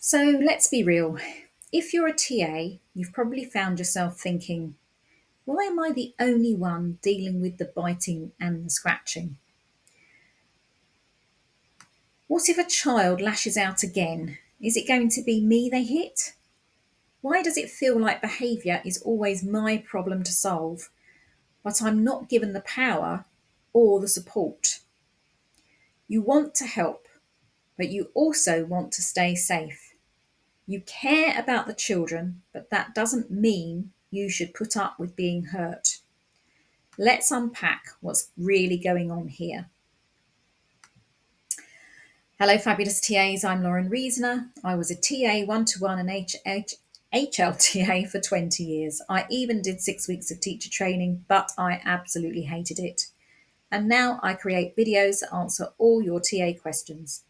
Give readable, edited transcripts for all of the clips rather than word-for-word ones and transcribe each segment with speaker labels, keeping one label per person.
Speaker 1: So let's be real. If you're a TA, you've probably found yourself thinking, why am I the only one dealing with the biting and the scratching? What if a child lashes out again? Is it going to be me they hit? Why does it feel like behaviour is always my problem to solve, but I'm not given the power or the support? You want to help, but you also want to stay safe. You care about the children, but that doesn't mean you should put up with being hurt. Let's unpack what's really going on here. Hello, fabulous TAs. I'm Lauren Reasoner. I was a TA one-to-one and HLTA for 20 years. I even did 6 weeks of teacher training, but I absolutely hated it. And now I create videos that answer all your TA questions.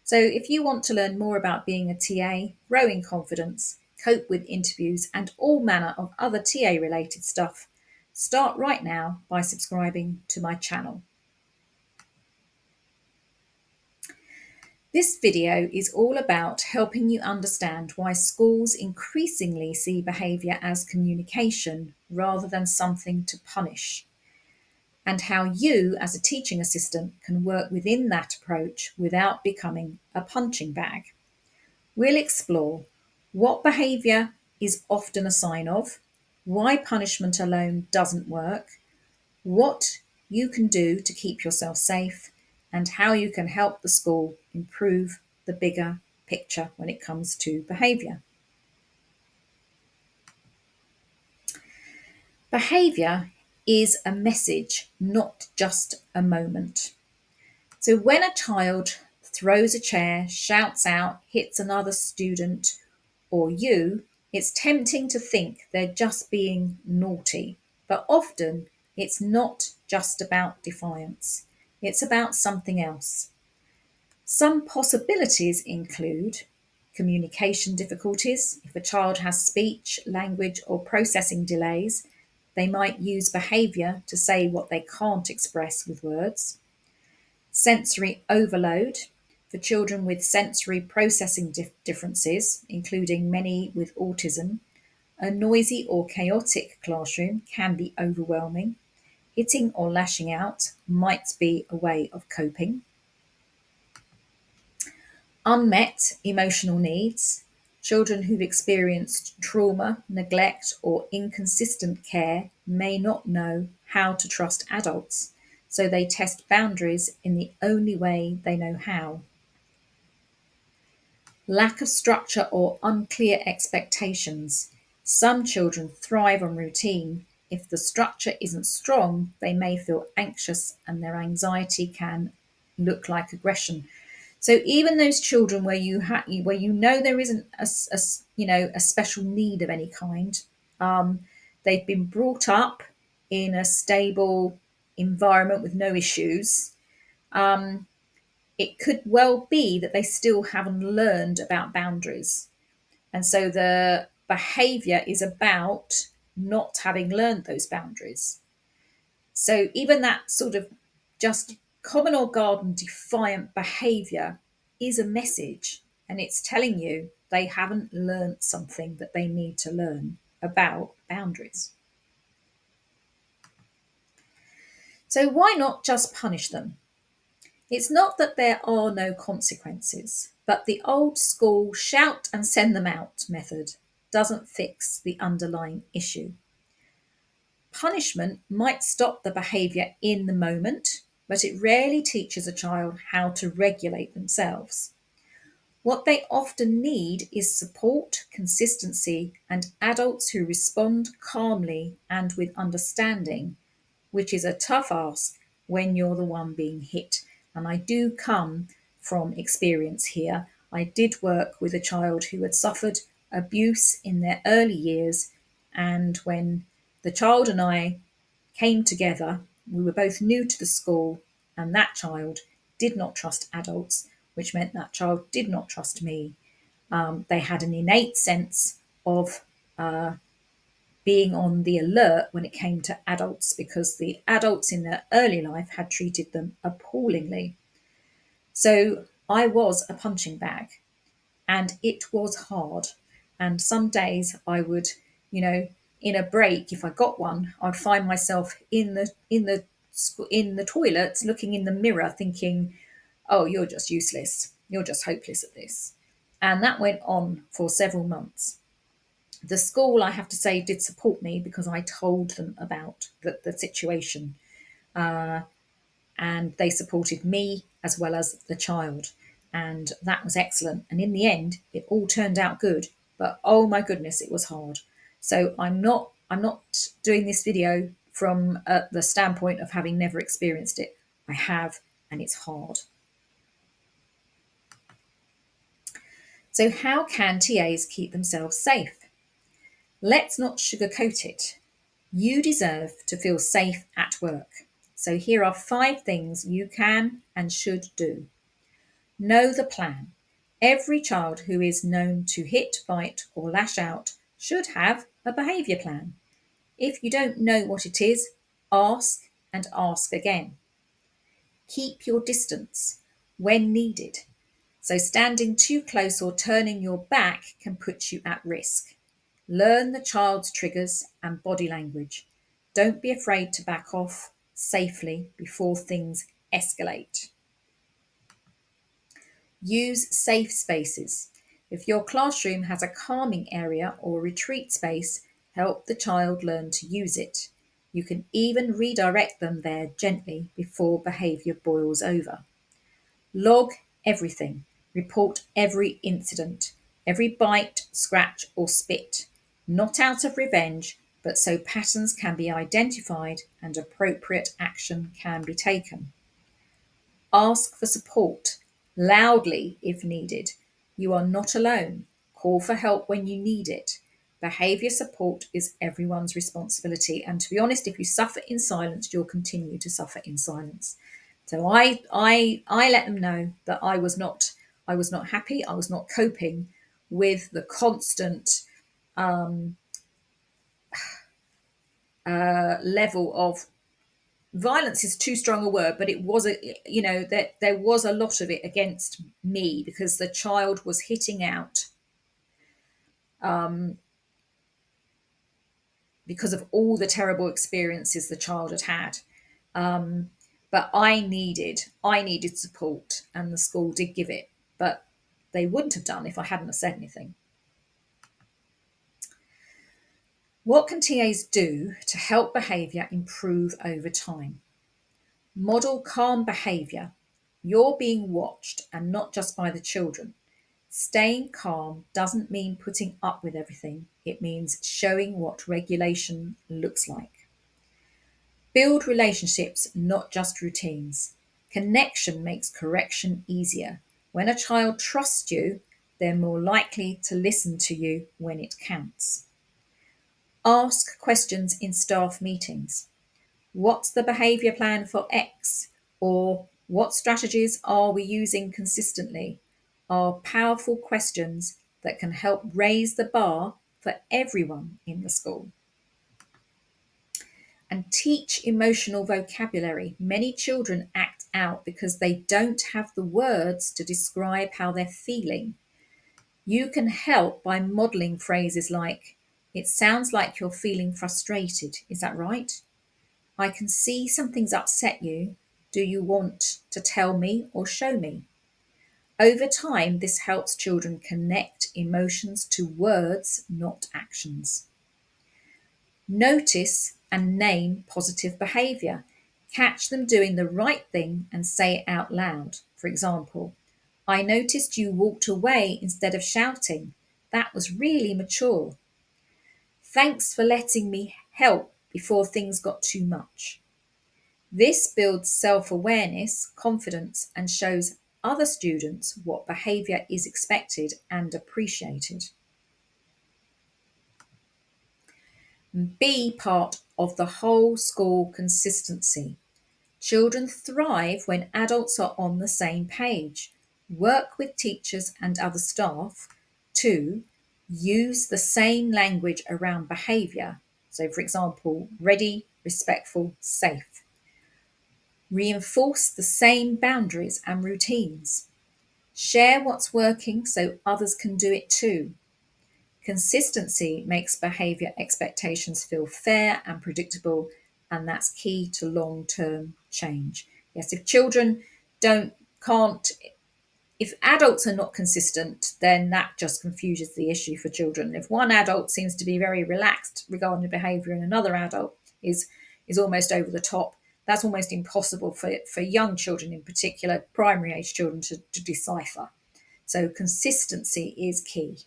Speaker 1: So if you want to learn more about being a TA, grow in confidence, cope with interviews, and all manner of other TA related stuff, start right now by subscribing to my channel. This video is all about helping you understand why schools increasingly see behaviour as communication rather than something to punish, and how you as a teaching assistant can work within that approach without becoming a punching bag. We'll explore what behaviour is often a sign of, why punishment alone doesn't work, what you can do to keep yourself safe, and how you can help the school improve the bigger picture when it comes to behaviour. Behaviour is a message, not just a moment. So when a child throws a chair, shouts out, hits another student or you, it's tempting to think they're just being naughty. But often it's not just about defiance, it's about something else. Some possibilities include communication difficulties. If a child has speech, language, or processing delays, they might use behaviour to say what they can't express with words. Sensory overload. For children with sensory processing differences, including many with autism, a noisy or chaotic classroom can be overwhelming. Hitting or lashing out might be a way of coping. Unmet emotional needs. Children who've experienced trauma, neglect, or inconsistent care may not know how to trust adults, so they test boundaries in the only way they know how. Lack of structure or unclear expectations. Some children thrive on routine. If the structure isn't strong, they may feel anxious and their anxiety can look like aggression. So even those children where you know there isn't a special need of any kind, they've been brought up in a stable environment with no issues. It could well be that they still haven't learned about boundaries. And so the behavior is about not having learned those boundaries. So even that sort of just common or garden defiant behavior is a message, and it's telling you they haven't learned something that they need to learn about boundaries. So why not just punish them? It's not that there are no consequences, but the old school shout and send them out method doesn't fix the underlying issue. Punishment might stop the behaviour in the moment, but it rarely teaches a child how to regulate themselves. What they often need is support, consistency, and adults who respond calmly and with understanding, which is a tough ask when you're the one being hit. And I do come from experience here. I did work with a child who had suffered abuse in their early years, and when the child and I came together, we were both new to the school, and that child did not trust adults, which meant that child did not trust me. They had an innate sense of being on the alert when it came to adults because the adults in their early life had treated them appallingly. So I was a punching bag. and it was hard. And some days I would, you know, in a break, if I got one, I'd find myself in the toilets, looking in the mirror, thinking, "Oh, you're just useless. You're just hopeless at this." And that went on for several months. The school, I have to say, did support me because I told them about the situation, and they supported me as well as the child. And that was excellent. And in the end, it all turned out good. But oh my goodness, it was hard. So I'm not doing this video from the standpoint of having never experienced it. I have, and it's hard. So how can TAs keep themselves safe? Let's not sugarcoat it. You deserve to feel safe at work. So here are 5 things you can and should do. Know the plan. Every child who is known to hit, bite, or lash out should have a behaviour plan. If you don't know what it is, ask and ask again. Keep your distance when needed. So, standing too close or turning your back can put you at risk. Learn the child's triggers and body language. Don't be afraid to back off safely before things escalate. Use safe spaces. If your classroom has a calming area or retreat space, help the child learn to use it. You can even redirect them there gently before behaviour boils over. Log everything. Report every incident, every bite, scratch, or spit. Not out of revenge, but so patterns can be identified and appropriate action can be taken. Ask for support, loudly if needed. You are not alone. Call for help when you need it. Behaviour support is everyone's responsibility. And to be honest, if you suffer in silence, you'll continue to suffer in silence. So I let them know that I was not happy, I was not coping with the constant level of violence is too strong a word, but it was that there was a lot of it against me because the child was hitting out because of all the terrible experiences the child had had. But I needed support, and the school did give it, but they wouldn't have done if I hadn't have said anything. What can TAs do to help behaviour improve over time? Model calm behaviour. You're being watched and not just by the children. Staying calm doesn't mean putting up with everything. It means showing what regulation looks like. Build relationships, not just routines. Connection makes correction easier. When a child trusts you, they're more likely to listen to you when it counts. Ask questions in staff meetings. What's the behaviour plan for X? Or what strategies are we using consistently? Are powerful questions that can help raise the bar for everyone in the school. And teach emotional vocabulary. Many children act out because they don't have the words to describe how they're feeling. You can help by modelling phrases like, "It sounds like you're feeling frustrated. Is that right? I can see something's upset you. Do you want to tell me or show me?" Over time, this helps children connect emotions to words, not actions. Notice and name positive behaviour. Catch them doing the right thing and say it out loud. For example, "I noticed you walked away instead of shouting. That was really mature. Thanks for letting me help before things got too much." This builds self-awareness, confidence, and shows other students what behaviour is expected and appreciated. Be part of the whole school consistency. Children thrive when adults are on the same page. Work with teachers and other staff to use the same language around behaviour. So, for example, ready, respectful, safe. Reinforce the same boundaries and routines. Share what's working so others can do it too. Consistency makes behaviour expectations feel fair and predictable, and that's key to long-term change. Yes, if children don't can't if adults are not consistent, then that just confuses the issue for children. If one adult seems to be very relaxed regarding behaviour and another adult is almost over the top, that's almost impossible for young children in particular, primary age children, to decipher. So consistency is key.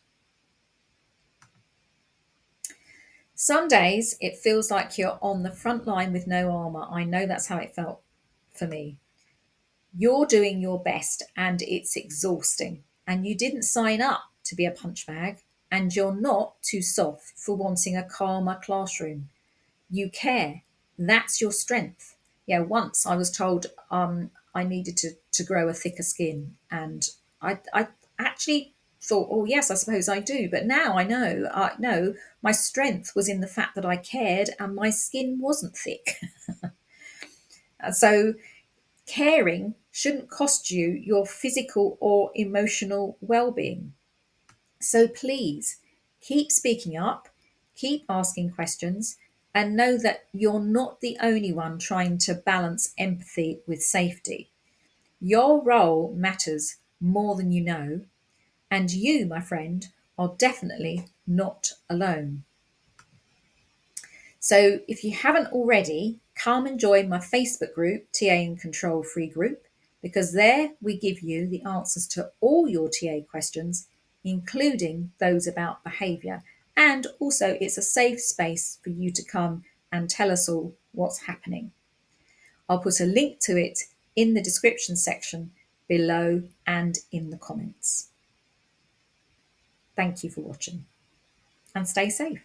Speaker 1: Some days it feels like you're on the front line with no armour. I know that's how it felt for me. You're doing your best and it's exhausting. And you didn't sign up to be a punch bag, and you're not too soft for wanting a calmer classroom. You care. That's your strength. Yeah, once I was told I needed to grow a thicker skin, and I actually thought, oh yes, I suppose I do. But now I know, no, my strength was in the fact that I cared and my skin wasn't thick. So caring shouldn't cost you your physical or emotional well-being. So please keep speaking up, keep asking questions, and know that you're not the only one trying to balance empathy with safety. Your role matters more than you know, and you, my friend, are definitely not alone. So if you haven't already, come and join my Facebook group, TA and Control Free Group, because there we give you the answers to all your TA questions, including those about behaviour. And also, it's a safe space for you to come and tell us all what's happening. I'll put a link to it in the description section below and in the comments. Thank you for watching, and stay safe.